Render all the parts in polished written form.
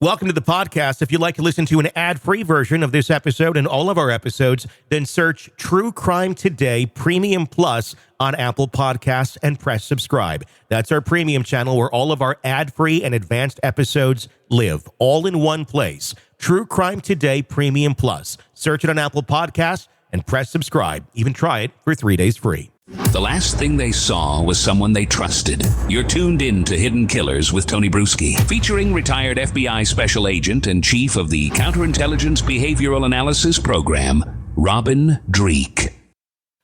Welcome to the podcast. If you'd like to listen to an ad-free version of this episode and all of our episodes, then search True Crime Today Premium Plus on Apple Podcasts and press subscribe. That's our premium channel where all of our ad-free and advanced episodes live, all in one place. True Crime Today Premium Plus. Search it on Apple Podcasts and press subscribe. Even try it for 3 days free. The last thing they saw was someone they trusted. You're tuned in to Hidden Killers with Tony Bruschi, featuring retired FBI Special Agent and Chief of the Counterintelligence Behavioral Analysis Program, Robin Dreeke.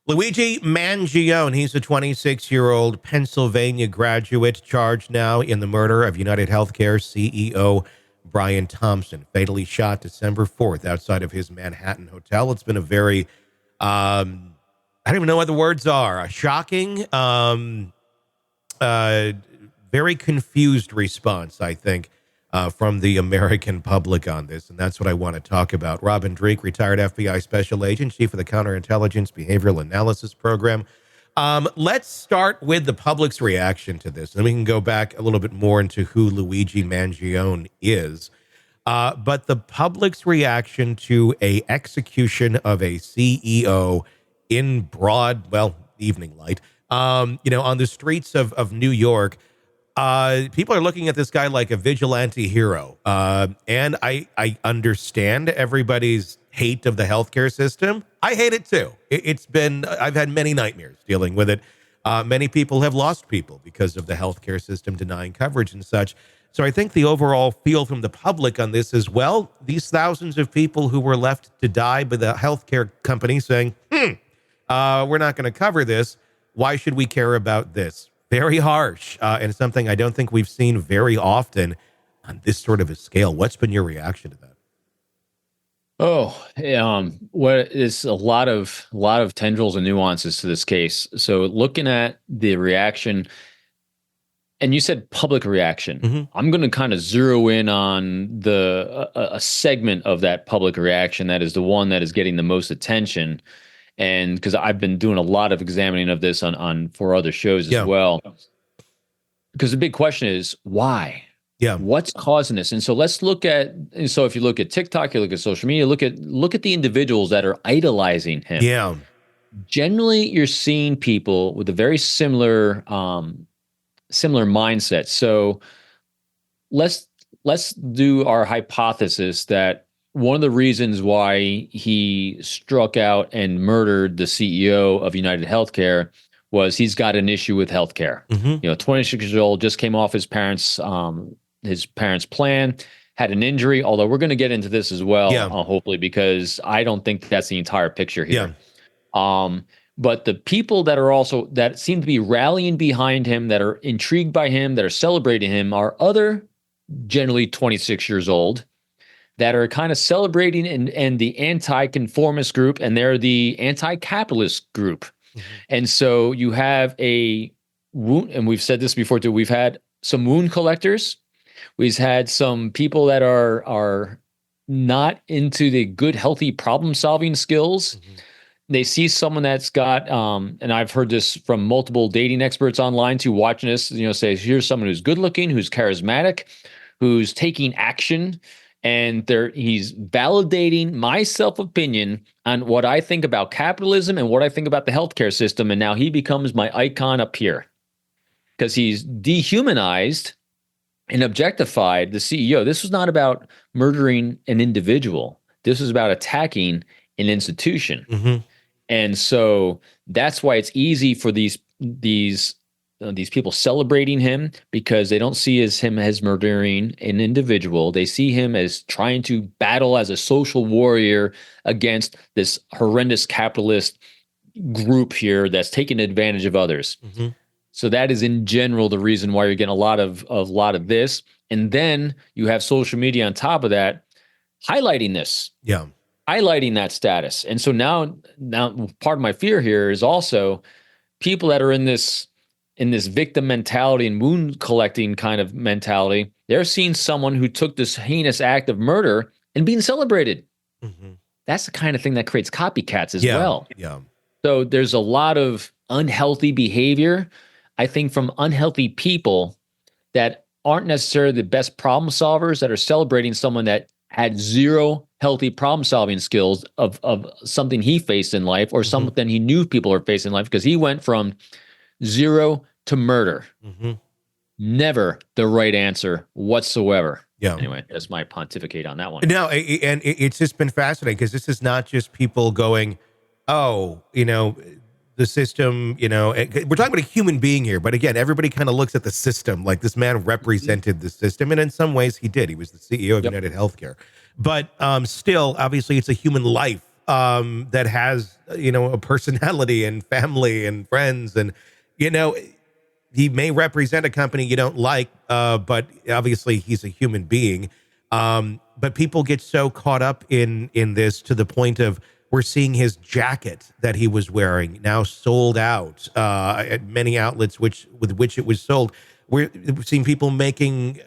Luigi Mangione, he's a 26-year-old Pennsylvania graduate charged now in the murder of United Healthcare CEO Brian Thompson, fatally shot December 4th outside of his Manhattan hotel. It's been a very, I don't even know what the words are, a shocking, very confused response, I think, from the American public on this. And that's what I want to talk about. Robin Dreeke, retired FBI Special Agent, Chief of the Counterintelligence Behavioral Analysis Program. Let's start with the public's reaction to this. And we can go back a little bit more into who Luigi Mangione is. But the public's reaction to a execution of a CEO in broad, evening light, on the streets of New York, people are looking at this guy like a vigilante hero. And I understand everybody's hate of the healthcare system. I hate it too. I've had many nightmares dealing with it. Many people have lost people because of the healthcare system denying coverage and such. So I think the overall feel from the public on this is, well, these thousands of people who were left to die by the healthcare company saying, we're not going to cover this. Why should we care about this? Very harsh, and something I don't think we've seen very often on this sort of a scale. What's been your reaction to that? What is a lot of tendrils and nuances to this case. So looking at the reaction, and you said public reaction. Mm-hmm. I'm going to kind of zero in on a segment of that public reaction that is the one that is getting the most attention. And because I've been doing a lot of examining of this for other shows as well. Because the big question is why? Yeah. What's causing this? And so let's look at, if you look at TikTok, you look at social media, look at the individuals that are idolizing him. Yeah. Generally, you're seeing people with a very similar mindset. So let's do our hypothesis that one of the reasons why he struck out and murdered the CEO of United Healthcare was he's got an issue with healthcare. Mm-hmm. 26 years old, just came off his parents' plan, had an injury. Although we're going to get into this as well, hopefully, because I don't think that's the entire picture here. Yeah. But the people that seem to be rallying behind him, that are intrigued by him, that are celebrating him, are other generally 26 years old that are kind of celebrating and the anti-conformist group, and they're the anti-capitalist group. Mm-hmm. And so you have a wound, and we've said this before too, we've had some wound collectors. We've had some people that are not into the good, healthy problem-solving skills. Mm-hmm. They see someone that's got, and I've heard this from multiple dating experts online too, watching this, say, here's someone who's good-looking, who's charismatic, who's taking action, and he's validating my self-opinion on what I think about capitalism and what I think about the healthcare system. And now he becomes my icon up here because he's dehumanized and objectified the CEO. This was not about murdering an individual. This was about attacking an institution. Mm-hmm. And so that's why it's easy for these people celebrating him, because they don't see him as murdering an individual. They see him as trying to battle as a social warrior against this horrendous capitalist group here that's taking advantage of others. Mm-hmm. So that is in general the reason why you're getting a lot of this. And then you have social media on top of that highlighting this. Yeah. Highlighting that status. And so now part of my fear here is also people that are in this victim mentality and wound collecting kind of mentality. They're seeing someone who took this heinous act of murder and being celebrated. Mm-hmm. That's the kind of thing that creates copycats as well. Yeah. So there's a lot of unhealthy behavior, I think, from unhealthy people that aren't necessarily the best problem solvers, that are celebrating someone that had zero healthy problem solving skills of something he faced in life, or something he knew people are facing in life, because he went from zero to murder. Never the right answer whatsoever. Yeah. Anyway, that's my pontificate on that one. No, and it's just been fascinating, because this is not just people going, oh, the system, we're talking about a human being here. But again, everybody kind of looks at the system like this man represented the system. And in some ways he did. He was the CEO of United Healthcare. But still, obviously, it's a human life that has, a personality and family and friends. And, he may represent a company you don't like, but obviously he's a human being. But people get so caught up in this, to the point of, we're seeing his jacket that he was wearing now sold out at many outlets with which it was sold. We're seeing people making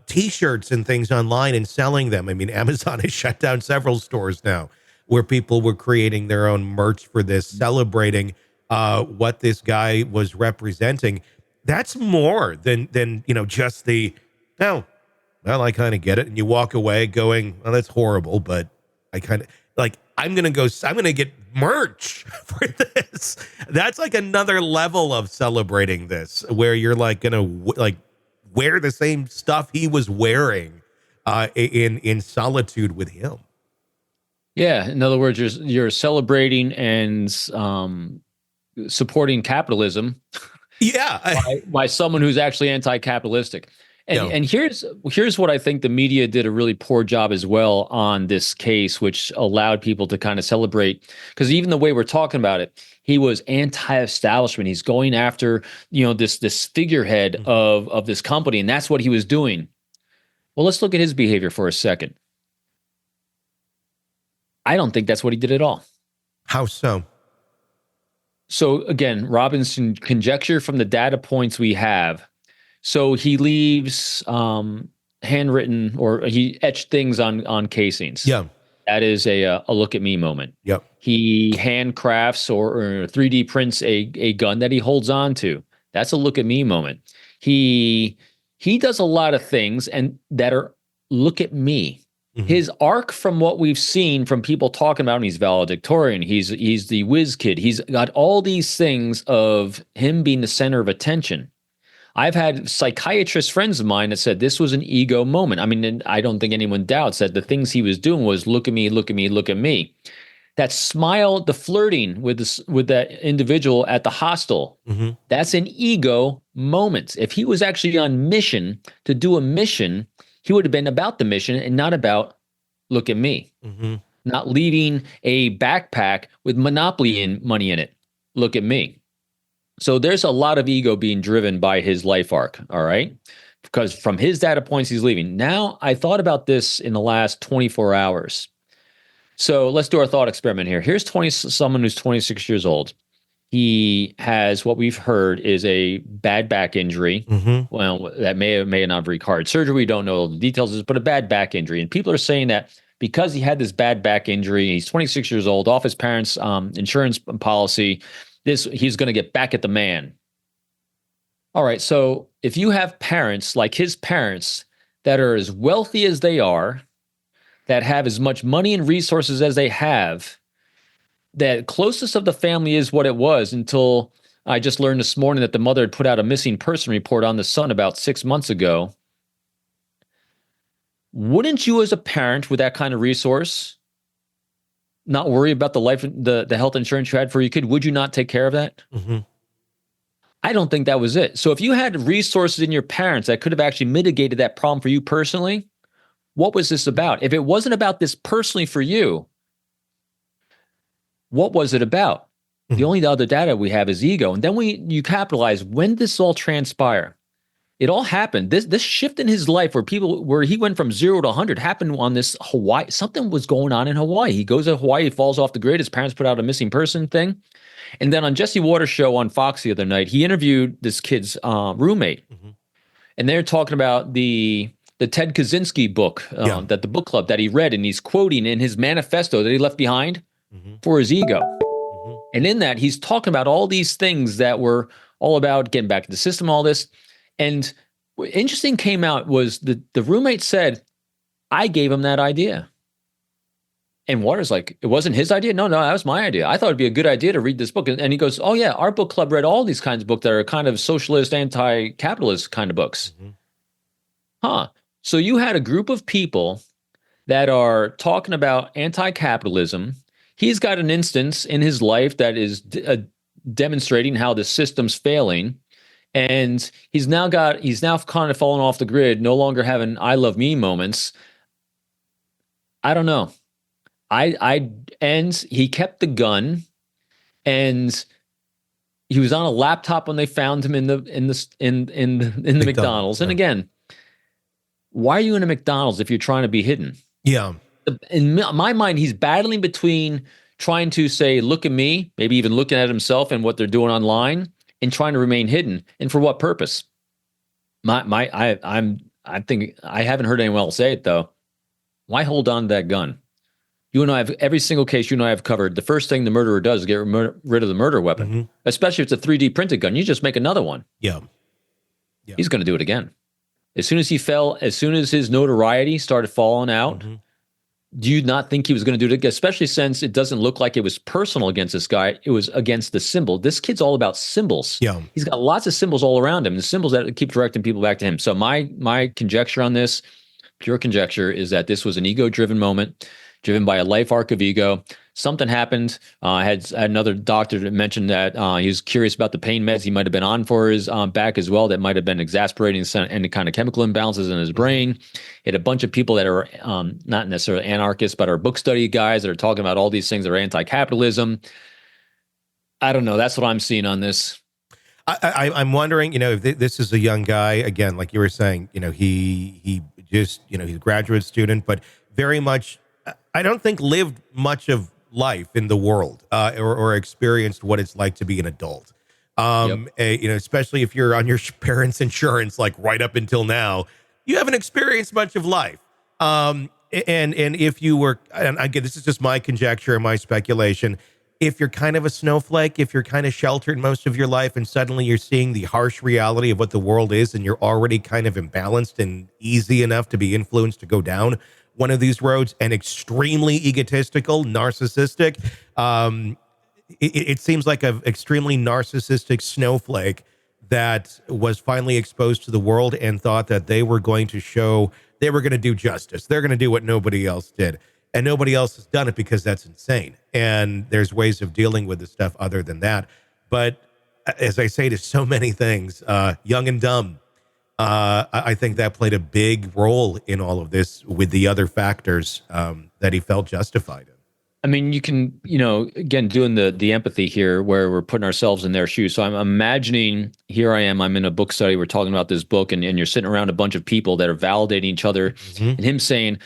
T-shirts and things online and selling them. I mean, Amazon has shut down several stores now where people were creating their own merch for this, celebrating what this guy was representing. That's more than just the, well, I kind of get it. And you walk away going, well, that's horrible, but I kind of like, I'm going to get merch for this. That's like another level of celebrating this, where you're like going to like wear the same stuff he was wearing in solitude with him. Yeah. In other words, you're celebrating and supporting capitalism. Yeah. by someone who's actually anti-capitalistic. And here's what I think the media did a really poor job as well on this case, which allowed people to kind of celebrate, because even the way we're talking about it, he was anti-establishment. He's going after, this figurehead of this company, and that's what he was doing. Well, let's look at his behavior for a second. I don't think that's what he did at all. How so? So again, Robinson conjecture from the data points we have. So he leaves handwritten, or he etched things on casings. Yeah. That is a look at me moment. Yep. He handcrafts or 3D prints a gun that he holds on to. That's a look at me moment. He does a lot of things and that are look at me. His arc, from what we've seen from people talking about him, he's valedictorian, he's the whiz kid. He's got all these things of him being the center of attention. I've had psychiatrist friends of mine that said this was an ego moment. I mean, I don't think anyone doubts that the things he was doing was look at me, look at me, look at me. That smile, the flirting with that individual at the hostel, that's an ego moment. If he was actually on mission to do a mission, he would have been about the mission and not about look at me. Not leaving a backpack with Monopoly money in it. Look at me. So there's a lot of ego being driven by his life arc, all right? Because from his data points, he's leaving. Now, I thought about this in the last 24 hours. So let's do our thought experiment here. Here's someone who's 26 years old. He has, what we've heard, is a bad back injury. Well, that may or may not have required surgery. We don't know all the details, but a bad back injury. And people are saying that because he had this bad back injury, he's 26 years old, off his parents' insurance policy, he's going to get back at the man. All right, so if you have parents like his parents that are as wealthy as they are, that have as much money and resources as they have, that closest of the family is what it was until I just learned this morning that the mother had put out a missing person report on the son about 6 months ago. Wouldn't you, as a parent with that kind of resource, not worry about the health insurance you had for your kid? Would you not take care of that? I don't think that was it. So if you had resources in your parents that could have actually mitigated that problem for you personally, what was this about? If it wasn't about this personally for you, what was it about? The only other data we have is ego. And then you capitalize. When did this all transpire? It all happened. This shift in his life where he went from 0 to 100 happened on this Hawaii. Something was going on in Hawaii. He goes to Hawaii, he falls off the grid. His parents put out a missing person thing. And then on Jesse Waters' show on Fox the other night, he interviewed this kid's roommate. And they're talking about the Ted Kaczynski book, that the book club that he read, and he's quoting in his manifesto that he left behind for his ego. And in that, he's talking about all these things that were all about getting back to the system, all this. And What interesting came out was the roommate said, I gave him that idea. And Waters like, it wasn't his idea? No, that was my idea. I thought it'd be a good idea to read this book. And he goes, oh yeah, our book club read all these kinds of books that are kind of socialist, anti-capitalist kind of books. Mm-hmm. Huh. So you had a group of people that are talking about anti-capitalism. He's got an instance in his life that is demonstrating how the system's failing. And he's now kind of fallen off the grid, no longer having I love me moments. I don't know. And he kept the gun, and he was on a laptop when they found him in the McDonald's. And again, why are you in a McDonald's if you're trying to be hidden? Yeah. In my mind, he's battling between trying to say, look at me, maybe even looking at himself and what they're doing online, and trying to remain hidden. And for what purpose? I think I haven't heard anyone else say it though. Why hold on to that gun? You and I have every single case you and I have covered. The first thing the murderer does is get rid of the murder weapon, especially if it's a 3D printed gun. You just make another one. Yeah. He's going to do it again. As soon as his notoriety started falling out, do you not think he was going to do it again? Especially since it doesn't look like it was personal against this guy. It was against the symbol. This kid's all about symbols. Yeah. He's got lots of symbols all around him. The symbols that keep directing people back to him. So my conjecture on this, pure conjecture, is that this was an ego-driven moment, driven by a life arc of ego. Something happened. I had another doctor that mentioned that he was curious about the pain meds he might have been on for his back as well that might have been exasperating any kind of chemical imbalances in his brain. He had a bunch of people that are not necessarily anarchists, but are book study guys that are talking about all these things that are anti-capitalism. I don't know. That's what I'm seeing on this. I'm wondering, if this is a young guy, again, like you were saying, he just, he's a graduate student, but very much, I don't think lived much of life in the world or experienced what it's like to be an adult. Especially if you're on your parents' insurance, like right up until now, you haven't experienced much of life. And if you were, and again, this is just my conjecture and my speculation, if you're kind of a snowflake, if you're kind of sheltered most of your life and suddenly you're seeing the harsh reality of what the world is and you're already kind of imbalanced and easy enough to be influenced to go down one of these roads and extremely egotistical, narcissistic, it seems like an extremely narcissistic snowflake that was finally exposed to the world and thought that they were going to do justice. They're going to do what nobody else did. And nobody else has done it because that's insane. And there's ways of dealing with this stuff other than that. But as I say to so many things, young and dumb, I think that played a big role in all of this with the other factors that he felt justified in. I mean, you can, again, doing the empathy here where we're putting ourselves in their shoes. So I'm imagining, here I am, I'm in a book study, we're talking about this book, and you're sitting around a bunch of people that are validating each other, and him saying,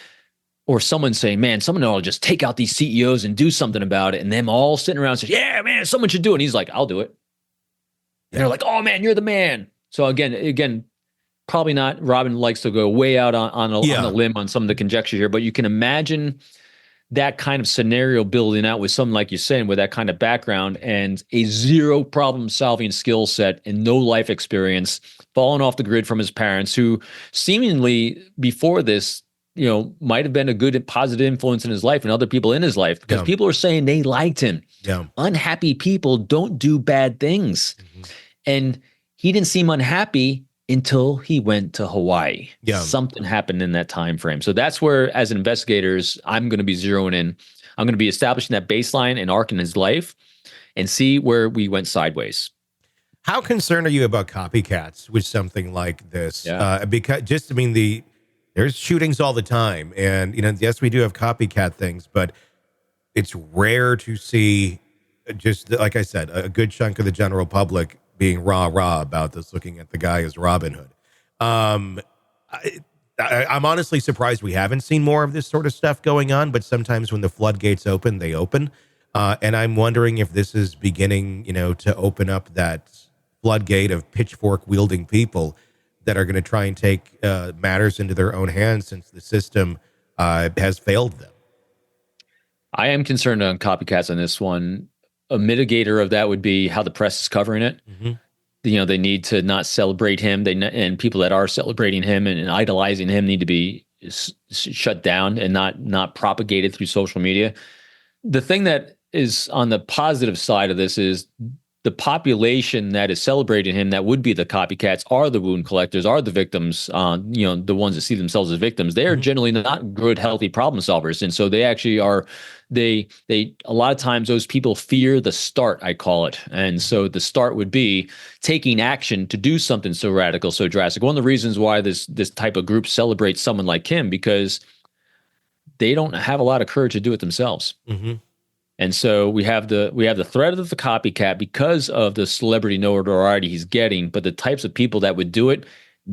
or someone saying, man, someone ought to just take out these CEOs and do something about it. And them all sitting around saying, yeah, man, someone should do it. And he's like, I'll do it. And they're like, oh man, you're the man. So again, probably not. Robin likes to go way out on a limb on some of the conjecture here, but you can imagine that kind of scenario building out with someone like you're saying, with that kind of background and a zero problem solving skill set and no life experience, falling off the grid from his parents, who seemingly before this, might have been a good and positive influence in his life and other people in his life, because people are saying they liked him. Yeah. Unhappy people don't do bad things. And he didn't seem unhappy until he went to Hawaii. Yeah. Something happened in that time frame. So that's where, as investigators, I'm going to be zeroing in. I'm going to be establishing that baseline and arc in his life and see where we went sideways. How concerned are you about copycats with something like this? Yeah. Because there's shootings all the time. And, yes, we do have copycat things, but it's rare to see, just like I said, a good chunk of the general public being rah-rah about this, looking at the guy as Robin Hood. I'm honestly surprised we haven't seen more of this sort of stuff going on, but sometimes when the floodgates open, they open. And I'm wondering if this is beginning, to open up that floodgate of pitchfork-wielding people that are going to try and take matters into their own hands, since the system has failed them. I am concerned on copycats on this one. A mitigator of that would be how the press is covering it. they need to not celebrate him. And people that are celebrating him and idolizing him need to be shut down and not propagated through social media. The thing that is on the positive side of this is the population that is celebrating him, that would be the copycats, are the wound collectors, are the victims, the ones that see themselves as victims. They are generally not good, healthy problem solvers. And so they actually are, a lot of times those people fear the start, I call it. And so the start would be taking action to do something so radical, so drastic. One of the reasons why this type of group celebrates someone like him, because they don't have a lot of courage to do it themselves. Mm-hmm. And so we have the threat of the copycat because of the celebrity notoriety he's getting, but the types of people that would do it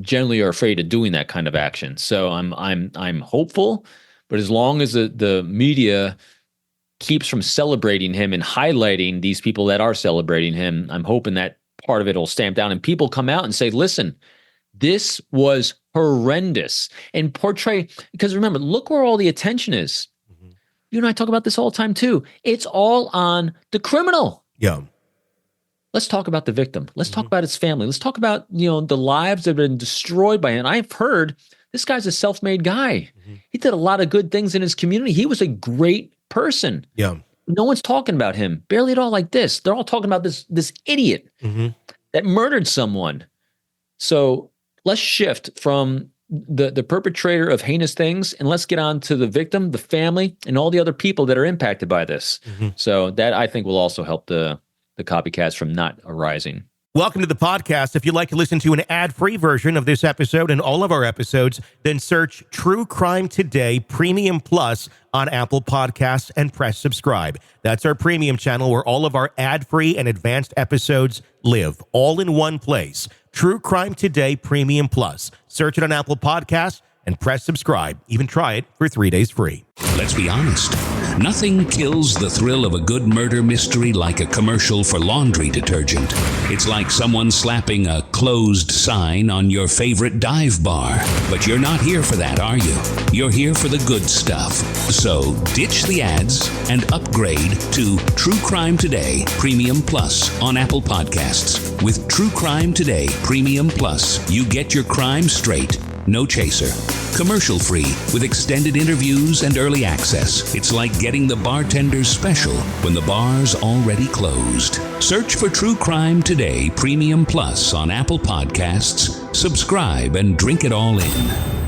generally are afraid of doing that kind of action. So I'm hopeful, but as long as the media keeps from celebrating him and highlighting these people that are celebrating him, I'm hoping that part of it will stamp down and people come out and say, listen, this was horrendous, and portray, because remember, look where all the attention is. You and I talk about this all the time too. It's all on the criminal. Yeah. Let's talk about the victim. Let's talk about his family. Let's talk about, the lives that have been destroyed by him. I've heard this guy's a self-made guy. He did a lot of good things in his community. He was a great person. Yeah. No one's talking about him. Barely at all like this. They're all talking about this idiot that murdered someone. So let's shift from the perpetrator of heinous things, and let's get on to the victim, the family, and all the other people that are impacted by this. So that, I think, will also help the copycats from not arising. Welcome to the podcast. If you'd like to listen to an ad-free version of this episode and all of our episodes, then search True Crime Today Premium Plus on Apple Podcasts and press subscribe. That's our premium channel where all of our ad-free and advanced episodes live, all in one place. True Crime Today Premium Plus. Search it on Apple Podcasts and press subscribe. Even try it for 3 days free. Let's be honest. Nothing kills the thrill of a good murder mystery like a commercial for laundry detergent. It's like someone slapping a closed sign on your favorite dive bar. But you're not here for that, are you? You're here for the good stuff. So ditch the ads and upgrade to True Crime Today Premium Plus on Apple Podcasts. With True Crime Today Premium Plus, you get your crime straight. No chaser. Commercial free with extended interviews and early access. It's like getting the bartender's special when the bar's already closed. Search for True Crime Today Premium Plus on Apple Podcasts. Subscribe and drink it all in.